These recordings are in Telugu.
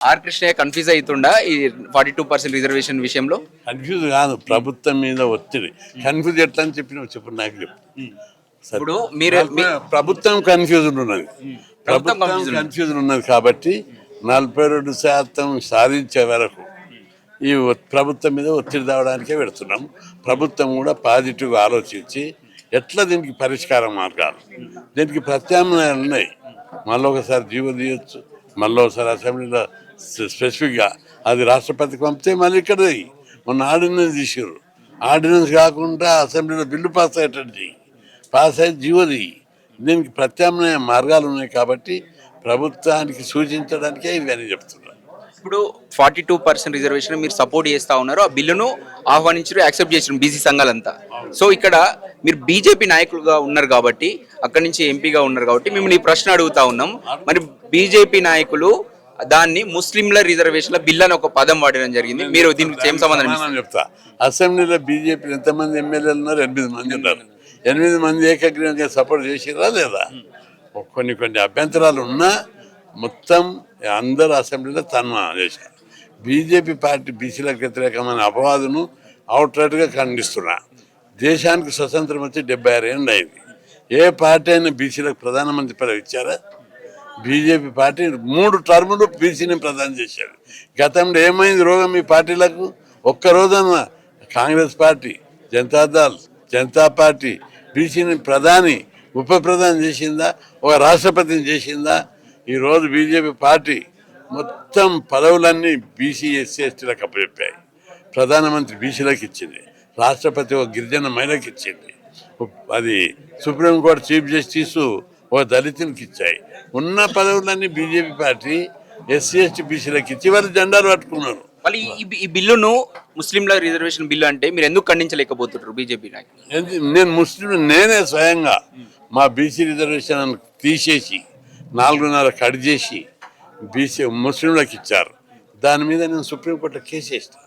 ఆర్ కృష్ణయ్య కన్ఫ్యూజ్ అవుతుండా ఈ 42% రిజర్వేషన్ విషయంలో? కన్ఫ్యూజ్ కాదు, ప్రభుత్వం మీద ఒత్తిడి. కన్ఫ్యూజ్ ఎట్లా అని చెప్పు నాకు చెప్పు. ఇప్పుడు మీరు ప్రభుత్వం కన్ఫ్యూజ్ ఉన్నది, ప్రభుత్వం కన్ఫ్యూజ్ ఉన్నది కాబట్టి 42% సాధించే వరకు ఈ ప్రభుత్వం మీద ఒత్తిడి తేవడానికే పెడుతున్నాం. ప్రభుత్వం కూడా పాజిటివ్గా ఆలోచించి ఎట్లా దీనికి పరిష్కార మార్గాలు, దీనికి ప్రత్యామ్నాయాలు ఉన్నాయి. మళ్ళీ ఒకసారి జీవో తీయొచ్చు, మళ్ళీ ఒకసారి అసెంబ్లీలో స్పెసిఫిక్గా అది రాష్ట్రపతికి పంపితే మళ్ళీ ఇక్కడ మొన్న ఆర్డినెన్స్ తీసారు. ఆర్డినెన్స్ కాకుండా అసెంబ్లీలో బిల్లు పాస్ అయ్యేటట్టు పాస్ అయ్యి జీవోది. దీనికి ప్రత్యామ్నాయ మార్గాలు ఉన్నాయి కాబట్టి ప్రభుత్వానికి సూచించడానికే ఇవన్నీ చెప్తున్నారు. ఇప్పుడు 42% రిజర్వేషన్ మీరు సపోర్ట్ చేస్తా ఉన్నారు, ఆ బిల్లును ఆహ్వానించారు, యాక్సెప్ట్ చేసిన బీసీ సంఘాలంతా. సో ఇక్కడ మీరు బీజేపీ నాయకులుగా ఉన్నారు కాబట్టి, అక్కడి నుంచి ఎంపీగా ఉన్నారు కాబట్టి మిమ్మల్ని ఈ ప్రశ్న అడుగుతా ఉన్నాం. మరి బీజేపీ నాయకులు దాన్ని ముస్లింల రిజర్వేషన్ల బిల్ అని ఒక పదం వాడడం జరిగింది, మీరు దీనికి ఏం సమాధానం చెప్తా? అసెంబ్లీలో బీజేపీ ఎంతమంది ఎమ్మెల్యేలు ఉన్నారు? 8 మంది ఉన్నారు. 8 మంది ఏకగ్రీవంగా సపోర్ట్ చేసిరా లేదా? కొన్ని అభ్యంతరాలు ఉన్నా మొత్తం అందరు అసెంబ్లీలో తీర్మానం చేశారు. బీజేపీ పార్టీ బీసీలకు వ్యతిరేకమైన అపవాదును అవుట్రైట్గా ఖండిస్తున్నా. దేశానికి స్వతంత్రం వచ్చి 76 ఏళ్ళు అయింది. ఏ పార్టీ అయినా బీసీలకు ప్రధానమంత్రి పదవి ఇచ్చారా? బీజేపీ పార్టీ 3 టర్ములు బీసీని ప్రధానం చేశారు. గతంలో ఏమైంది రోగం ఈ పార్టీలకు? ఒక్కరోజన్న కాంగ్రెస్ పార్టీ, జనతాదళ్, జనతా పార్టీ బీసీని ప్రధాని, ఉప ప్రధాని చేసిందా? ఒక రాష్ట్రపతిని చేసిందా? ఈరోజు బీజేపీ పార్టీ మొత్తం పదవులన్నీ బీసీ ఎస్సీ ఎస్టీలకు అప్పచెప్పాయి. ప్రధానమంత్రి బీసీలకు ఇచ్చింది, రాష్ట్రపతి ఒక గిరిజన మహిళకి ఇచ్చింది, అది సుప్రీంకోర్టు చీఫ్ జస్టిస్ ఒక దళితునికి ఇచ్చాయి. ఉన్న పదవులన్నీ బీజేపీ పార్టీ ఎస్సీ ఎస్టీ బీసీలకు ఇచ్చి వాళ్ళు జెండాలు పట్టుకున్నారు. మళ్ళీ ఈ బిల్లును ముస్లింల రిజర్వేషన్ బిల్లు అంటే మీరు ఎందుకు ఖండించలేకపోతున్నారు బీజేపీ నాయకులు? నేను ముస్లిం, నేనే స్వయంగా మా బీసీ రిజర్వేషన్ తీసేసి 4.5 కట్ చేసి బీసీ ముస్లింలకు ఇచ్చారు. దాని మీద నేను సుప్రీంకోర్టులో కేసు వేస్తాను.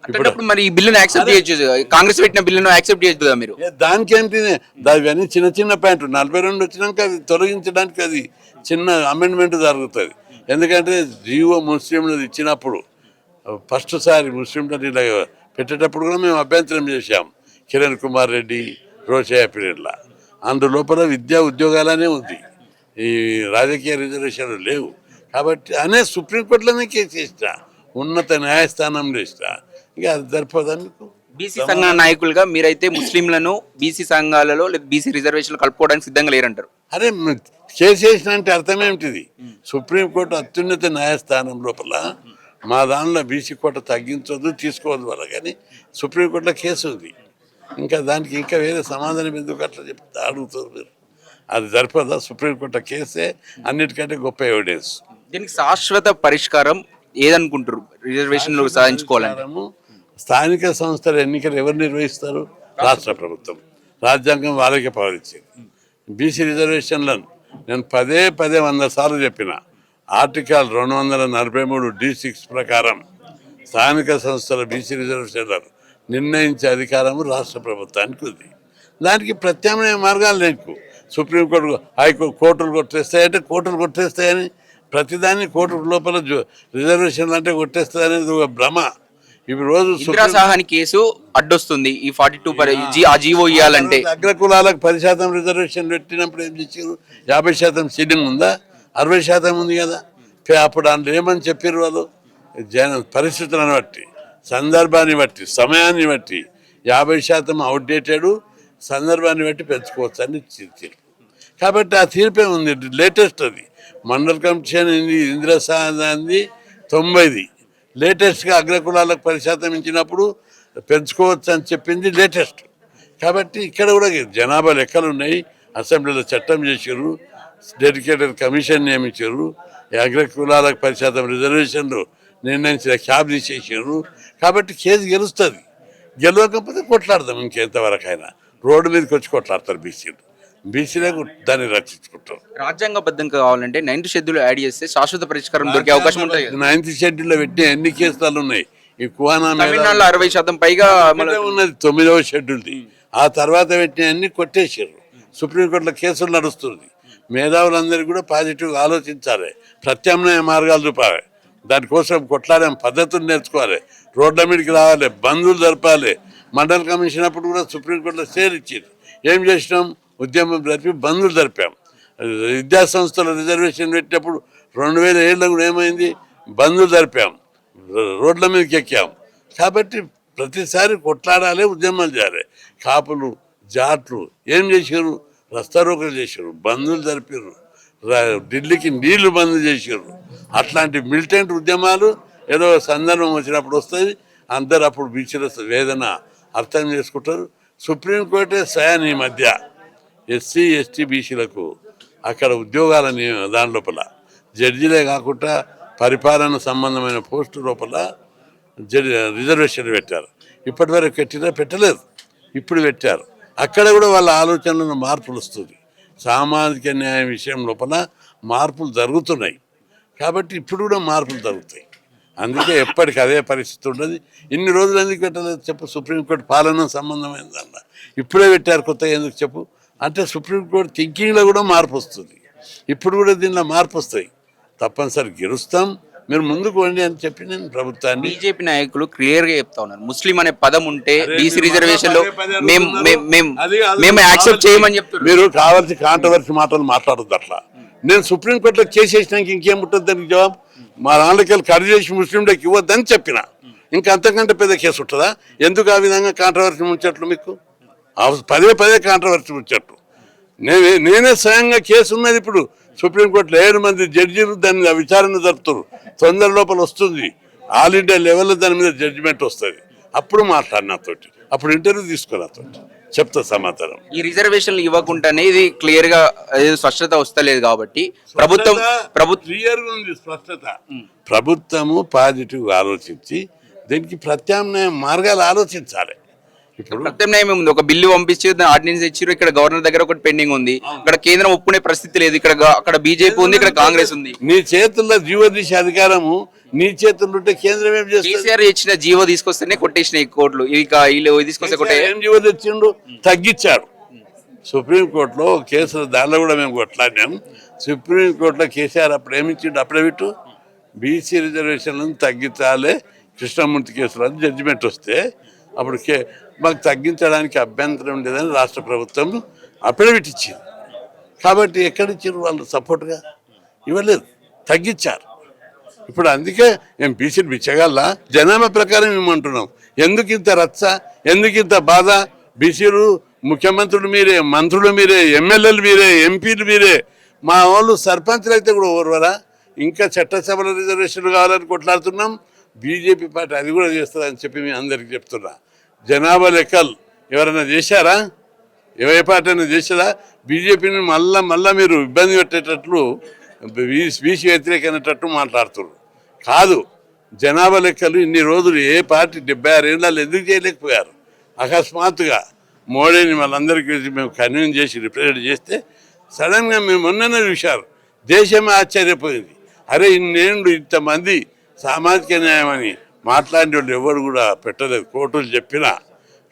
ఇప్పుడు మరి ఈ బిల్లును యాక్సెప్ట్ చేయొచ్చు, కాంగ్రెస్ పెట్టిన బిల్లును యాక్సెప్ట్ చేయొచ్చు మీరు? దానికి ఏంటి, దాని చిన్న పాయింట్ 42 వచ్చినాక అది తొలగించడానికి అది చిన్న అమెండ్మెంట్ జరుగుతుంది. ఎందుకంటే జీవో ముస్లింలు ఇచ్చినప్పుడు ఫస్ట్ సారి ముస్లింలను ఇలా పెట్టేటప్పుడు కూడా మేము అభ్యంతరం చేశాం. కిరణ్ కుమార్ రెడ్డి, రోషయ్య పీరియడ్లా అందులోపల విద్యా ఉద్యోగాలనే ఉంది, ఈ రాజకీయ రిజర్వేషన్లు లేవు. కాబట్టి అనే సుప్రీంకోర్టులోనే కేసు ఇస్తా, ఉన్నత న్యాయస్థానంలో ఇస్తా. ఇక అది సరిపోదా మీకు? బీసీ సంఘ నాయకులుగా మీరైతే ముస్లింలను బీసీ సంఘాలలో లేదా బీసీ రిజర్వేషన్లు కలుపుకోవడానికి సిద్ధంగా లేరంటారు. అరే కేసు వేసిన అంటే అర్థం ఏమిటిది? సుప్రీంకోర్టు అత్యున్నత న్యాయస్థానం లోపల మా దానిలో బీసీ కోట తగ్గించవద్దు, తీసుకోవద్దు వల్ల, కానీ సుప్రీంకోర్టులో కేసు ఉంది. ఇంకా దానికి ఇంకా వేరే సమాధానం ఎందుకు అట్లా చెప్తే అడుగుతారు మీరు? అది సరిపోదా? సుప్రీంకోర్టు కేసే అన్నిటికంటే గొప్ప ఎవిడెన్స్. దీనికి శాశ్వత పరిష్కారం ఏదనుకుంటారు? రిజర్వేషన్లు సాధించుకోవాలంటే స్థానిక సంస్థల ఎన్నికలు ఎవరు నిర్వహిస్తారు? రాష్ట్ర ప్రభుత్వం. రాజ్యాంగం వాళ్ళకే పవర్ ఇచ్చింది. బీసీ రిజర్వేషన్లను నేను పదే 100 సార్లు చెప్పిన. ఆర్టికల్ 243 D6 ప్రకారం స్థానిక సంస్థల బీసీ రిజర్వేషన్లను నిర్ణయించే అధికారము రాష్ట్ర ప్రభుత్వానికి ఉంది. దానికి ప్రత్యామ్నాయ మార్గాలు లేకు. సుప్రీంకోర్టు, హైకోర్టు, కోర్టులు కొట్టేస్తాయంటే కోర్టులు కొట్టేస్తాయని, ప్రతిదాన్ని కోర్టు లోపల రిజర్వేషన్లు అంటే కొట్టేస్తాయి అనేది ఒక భ్రమ. ఇప్పుడు రోజు ఇందిరాసాహాని కేసు అడ్డొస్తుంది ఈ 42 ఆ జీవో ఇవ్వాలంటే. అగ్రకులాలకు 10% రిజర్వేషన్ పెట్టినప్పుడు ఏం చేశారు? 50% సీటింగ్ ఉందా? 60% ఉంది కదా. అప్పుడు అందులో ఏమని చెప్పారు వాళ్ళు? పరిస్థితులను బట్టి, సందర్భాన్ని బట్టి, సమయాన్ని బట్టి 50% అవుట్డేటెడ్, సందర్భాన్ని బట్టి పెంచుకోవచ్చు అని తీర్పు. కాబట్టి ఆ తీర్పే ఉంది, లేటెస్ట్ అది. మండల్ కమిషన్ ఇందిరాసాహాది 90ది. లేటెస్ట్గా అగ్రకులాలకు 10% ఇచ్చినప్పుడు పెంచుకోవచ్చు అని చెప్పింది లేటెస్ట్. కాబట్టి ఇక్కడ కూడా జనాభా లెక్కలు ఉన్నాయి. అసెంబ్లీలో చట్టం చేశారు, డెడికేటెడ్ కమిషన్ నియమించారు, అగ్రకులాలకు 10% రిజర్వేషన్లు నిర్ణయించిన క్యాబ్ తీసేసారు. కాబట్టి కేసు గెలుస్తుంది. గెలవకపోతే కొట్లాడదాం ఇంకెంతవరకైనా. రోడ్డు మీదకి వచ్చి కొట్లాడతారు బీసీలకు దాన్ని రక్షించుకుంటారు. రాజ్యాంగబద్ధంగా కావాలంటే 9th షెడ్యూల్ యాడ్ చేస్తే శాశ్వత పరిష్కారం దొరికే అవకాశం ఉంటుంది. 9th షెడ్యూల్లో పెట్టిన ఎన్ని కేసులు ఉన్నాయి? ఈ కువానా తమిళనాడులో 60% పైగా ఉన్నది 9వ షెడ్యూల్ది. ఆ తర్వాత పెట్టిన అన్ని కొట్టేసారు. సుప్రీంకోర్టులో కేసులు నడుస్తుంది. మేధావులందరూ కూడా పాజిటివ్గా ఆలోచించాలి, ప్రత్యామ్నాయ మార్గాలు చూపాలి. దానికోసం కొట్లాడే పద్ధతులు నేర్చుకోవాలి, రోడ్ల మీదకి రావాలి, బంధువులు జరపాలి. మండల కమిషన్ అప్పుడు కూడా సుప్రీంకోర్టులో స్టేలు ఇచ్చింది. ఏం చేసినాం? ఉద్యమం జరిపి బంధువులు జరిపాం. విద్యా సంస్థల రిజర్వేషన్ పెట్టినప్పుడు 2007లో కూడా ఏమైంది? బంధువులు జరిపాం, రోడ్ల మీదకి ఎక్కాం. కాబట్టి ప్రతిసారి కొట్లాడాలి, ఉద్యమాలు చేయాలి. కాపులు జాట్లు ఏం చేశారు? రస్తారోకలు చేశారు, బంధువులు జరిపారు, ఢిల్లీకి నీళ్లు బంద్ చేశారు. అట్లాంటి మిలిటెంట్ ఉద్యమాలు ఏదో సందర్భం వచ్చినప్పుడు వస్తుంది. అందరు అప్పుడు బీచ్ల వేదన అర్థం చేసుకుంటారు. సుప్రీంకోర్టే స్వయం ఈ మధ్య ఎస్సీ ఎస్టీ బీసీలకు అక్కడ ఉద్యోగాల దాని లోపల జడ్జిలే కాకుండా పరిపాలన సంబంధమైన పోస్టు లోపల రిజర్వేషన్ పెట్టారు. ఇప్పటి వరకు పెట్టలేదు, ఇప్పుడు పెట్టారు. అక్కడ కూడా వాళ్ళ ఆలోచనలను మార్పులు వస్తుంది. సామాజిక న్యాయం విషయం లోపల మార్పులు జరుగుతున్నాయి. కాబట్టి ఇప్పుడు కూడా మార్పులు జరుగుతాయి. అందుకే ఎప్పటికీ అదే పరిస్థితి ఉండదు. ఇన్ని రోజులు ఎందుకు పెట్టలేదు చెప్పు? సుప్రీంకోర్టు పాలన సంబంధమైందన్న ఇప్పుడే పెట్టారు కొత్తగా ఎందుకు చెప్పు? అంటే సుప్రీంకోర్టు థింకింగ్లో కూడా మార్పు వస్తుంది. ఇప్పుడు కూడా దీనిలో మార్పు వస్తాయి. తప్పనిసరి గెలుస్తాం, మీరు ముందుకు వండి అని చెప్పి నేను ప్రభుత్వాన్ని. బీజేపీ నాయకులు క్లియర్ గా చెప్తా ఉన్నారు, ముస్లిం అనే పదం ఉంటే బీసీ రిజర్వేషన్ లో మేము యాక్సెప్ట్ చేయమని చెప్తారు. మీరు కావాల్సి కాంట్రవర్సీ మాటలు మాట్లాడద్దు. అట్లా నేను సుప్రీంకోర్టులో కేసు వేసినాక ఇంకేం ఉంటుంది దానికి జవాబు? మా నాన్నకెళ్ళి కట్ చేసి ముస్లింలకు ఇవ్వద్దని చెప్పిన, ఇంకా అంతకంటే పెద్ద కేసు ఉంటుందా? ఎందుకు ఆ విధంగా కాంట్రవర్సీ ముంచట్లు? మీకు పదే కాంట్రవర్సీ ముంచట్లు. నేనే స్వయంగా కేసు ఉన్నది ఇప్పుడు సుప్రీంకోర్టులో. 7 మంది జడ్జీలు దాన్ని విచారణ జరుపుతారు. తొందర లోపల వస్తుంది, ఆల్ ఇండియా లెవెల్లో దాని మీద జడ్జిమెంట్ వస్తుంది. అప్పుడు మాట్లాడినతోటి, అప్పుడు ఇంటర్వ్యూ తీసుకున్నతోటి చెప్తా సమాచారం. ఈ రిజర్వేషన్లు ఇవ్వకుండానే ఇది క్లియర్ గా స్పష్టత వస్తలేదు కాబట్టి ప్రభుత్వం క్లియర్గా ఉంది స్పష్టత. ప్రభుత్వము పాజిటివ్ ఆలోచించి దీనికి ప్రత్యామ్నాయ మార్గాలు ఆలోచించాలి. ఇప్పుడు ప్రత్యామ్నాయం ఉంది. ఒక బిల్లు పంపించి ఆర్డినెన్స్ ఇచ్చారు, ఇక్కడ గవర్నర్ దగ్గర ఒకటి పెండింగ్ ఉంది, ఇక్కడ కేంద్రం ఒప్పుకునే పరిస్థితి లేదు, అక్కడ బీజేపీ ఉంది, ఇక్కడ కాంగ్రెస్ ఉంది. నీ చేతుల్లో జీవోదీశ అధికారము నీ చేతుల్లో ఉంటే కేంద్రం ఏం చేస్తుంది? కేసీఆర్ ఇచ్చిన జీవో తీసుకొస్తేనే కొట్టేసిన ఈ కోర్టులు, వీళ్ళు తీసుకొస్తే కొట్టే. ఏం జీవో తెచ్చిండు? తగ్గించాడు. సుప్రీంకోర్టులో కేసులు దానిలో కూడా మేము కొట్లాడినాం. సుప్రీంకోర్టులో కేసీఆర్ అప్పుడు ఏమిచ్చిండు? అప్పుడే విట్టు బీసీ రిజర్వేషన్లను తగ్గించాలి కృష్ణమూర్తి కేసులో అని జడ్జిమెంట్ వస్తే అప్పుడు మాకు తగ్గించడానికి అభ్యంతరం ఉండేదని రాష్ట్ర ప్రభుత్వం అఫిడవిట్ ఇచ్చింది. కాబట్టి ఎక్కడిచ్చారు వాళ్ళు? సపోర్ట్గా ఇవ్వలేదు, తగ్గించారు. ఇప్పుడు అందుకే మేము బీసీలు బిచ్చగల్లా జనాభా ప్రకారం ఇవ్వమంటున్నాం. ఎందుకు ఇంత రచ్చ, ఎందుకు ఇంత బాధ? బీసీలు ముఖ్యమంత్రులు మీరే, మంత్రులు మీరే, ఎమ్మెల్యేలు మీరే, ఎంపీలు మీరే. మా వాళ్ళు సర్పంచ్లు అయితే కూడా ఓర్వరా? ఇంకా చట్టసభల రిజర్వేషన్లు కావాలని కొట్లాడుతున్నాం. బీజేపీ పార్టీ అది కూడా చేస్తుందని చెప్పి మేము అందరికీ చెప్తున్నా. జనాభా లెక్కలు ఎవరైనా చేశారా? ఏ పార్టీ అయినా చేశారా? బీజేపీని మళ్ళా మీరు ఇబ్బంది పెట్టేటట్లు బీసీ వ్యతిరేకమైనట్టు మాట్లాడుతున్నారు. కాదు, జనాభా లెక్కలు ఇన్ని రోజులు ఏ పార్టీ 76 ఏళ్ళు ఎందుకు చేయలేకపోయారు? అకస్మాత్తుగా మోడీని వాళ్ళందరికీ మేము కన్విన్స్ చేసి రిప్రజెంట్ చేస్తే సడన్గా మేము మొన్ననే చూశారు, దేశమే ఆశ్చర్యపోయింది. అరే ఇన్నేళ్ళు ఇంతమంది సామాజిక న్యాయం అని మాట్లాడిన వాళ్ళు ఎవరు కూడా పెట్టలేదు. కోర్టులు చెప్పినా,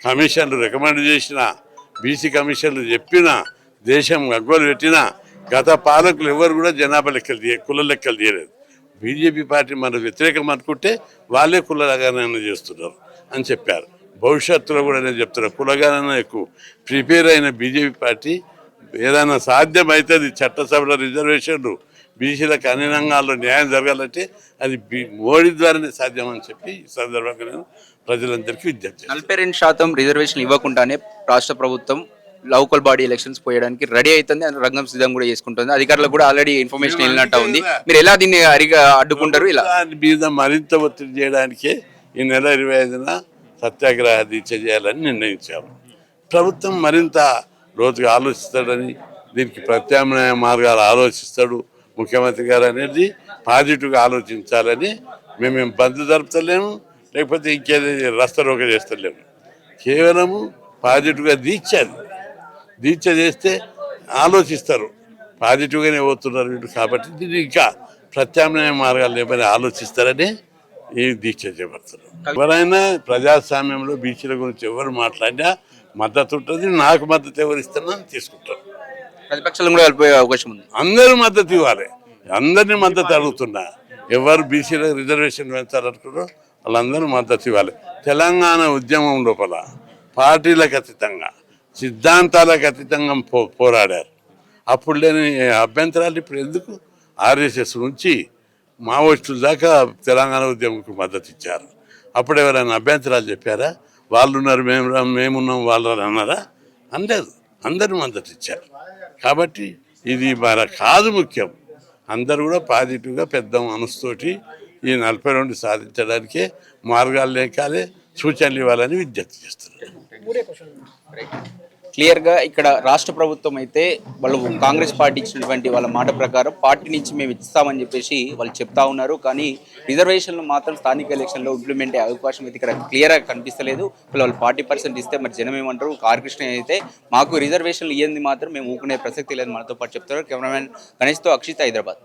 కమిషన్లు రికమెండ్ చేసినా, బీసీ కమిషన్లు చెప్పినా, దేశం గగ్గోలు పెట్టినా గత పాలకులు ఎవరు కూడా జనాభా లెక్కలు కుల లెక్కలు తీయలేదు. బీజేపీ పార్టీ మన వ్యతిరేకం అనుకుంటే వాళ్ళే కులగణన చేస్తున్నారు అని చెప్పారు. భవిష్యత్తులో కూడా నేను చెప్తున్నారు, కులగణన ఎక్కువ ప్రిపేర్ అయిన బీజేపీ పార్టీ ఏదైనా సాధ్యమవుతుంది చట్టసభల రిజర్వేషన్లు బీసీలకు అన్ని రంగాల్లో న్యాయం జరగాలంటే అది మోడీ ద్వారానే సాధ్యం అని చెప్పి ఈ సందర్భంగా నేను ప్రజలందరికీ విజ్ఞప్తి. 42% రిజర్వేషన్ ఇవ్వకుండానే రాష్ట్ర ప్రభుత్వం లోకల్ బాడీ ఎలక్షన్స్ పోయడానికి రెడీ అవుతుంది, రంగం సిద్ధం కూడా చేసుకుంటుంది. అధికారులకు కూడా ఆల్రెడీ ఇన్ఫర్మేషన్ వెళ్ళినట్టు ఉంది. మీరు ఎలా దీన్ని అడ్డుకుంటారు? ఇలా మీద మరింత ఒత్తిడి చేయడానికే ఈ నెల 25న సత్యాగ్రహ దీక్ష చేయాలని నిర్ణయించాము. ప్రభుత్వం మరింత లోతుగా ఆలోచిస్తాడని, దీనికి ప్రత్యామ్నాయ మార్గాలు ఆలోచిస్తాడు ముఖ్యమంత్రి గారు అనేది పాజిటివ్గా ఆలోచించాలని. మేము బంద్ జరుపుతలేము, లేకపోతే ఇంకేది రస్తరోక చేస్తలేము. కేవలము పాజిటివ్గా దీక్ష చేస్తే ఆలోచిస్తారు. పాజిటివ్గానే పోతున్నారు వీళ్ళు. కాబట్టి దీన్ని ఇంకా ప్రత్యామ్నాయ మార్గాలు ఏమైనా ఆలోచిస్తారని ఈ దీక్ష చేపడతారు. ఎవరైనా ప్రజాస్వామ్యంలో బీసీల గురించి ఎవరు మాట్లాడినా మద్దతు ఉంటుంది. నాకు మద్దతు ఎవరు ఇస్తున్నా తీసుకుంటారు. ప్రతిపక్షాలు కూడా వెళ్ళిపోయే అవకాశం ఉంది. అందరూ మద్దతు ఇవ్వాలి, అందరినీ మద్దతు అడుగుతున్నా. ఎవరు బీసీలకు రిజర్వేషన్ పెంచాలనుకున్నారో వాళ్ళందరూ మద్దతు ఇవ్వాలి. తెలంగాణ ఉద్యమం లోపల పార్టీలకు అతీతంగా సిద్ధాంతాలకు అతీతంగా పోరాడారు. అప్పుడు లేని అభ్యంతరాలు ఇప్పుడు ఎందుకు? ఆర్ఎస్ఎస్ నుంచి మావోయిస్టుల దాకా తెలంగాణ ఉద్యమంకు మద్దతు ఇచ్చారు. అప్పుడు ఎవరైనా అభ్యంతరాలు చెప్పారా? వాళ్ళు ఉన్నారు మేమున్నాం వాళ్ళు అన్నారా? అనలేదు. అందరూ మద్దతు ఇచ్చారు. కాబట్టి ఇది మన కాదు ముఖ్యం. అందరూ కూడా పాజిటివ్గా పెద్ద మనసుతోటి ఈ 42 సాధించడానికే మార్గాలు లేకాలే సూచనలు ఇవ్వాలని విజ్ఞప్తి చేస్తున్నారు. క్లియర్గా ఇక్కడ రాష్ట్ర ప్రభుత్వం అయితే వాళ్ళు కాంగ్రెస్ పార్టీ ఇచ్చినటువంటి వాళ్ళ మాట ప్రకారం పార్టీ నుంచి మేము ఇస్తామని చెప్పేసి వాళ్ళు చెప్తా ఉన్నారు. కానీ రిజర్వేషన్లు మాత్రం స్థానిక ఎలక్షన్లో ఇంప్లిమెంట్ అయ్యే అవకాశం అయితే ఇక్కడ క్లియర్గా కనిపిస్తలేదు. వాళ్ళు 40% ఇస్తే మరి జనం ఏమంటారు? ఆర్కృష్ణ అయితే మాకు రిజర్వేషన్లు ఇయ్యంది మాత్రం మేము ఊకునే ప్రసక్తి లేదు మనతో పాటు చెప్తారు. కెమెరామెన్ గణేష్తో అక్షిత్, హైదరాబాద్.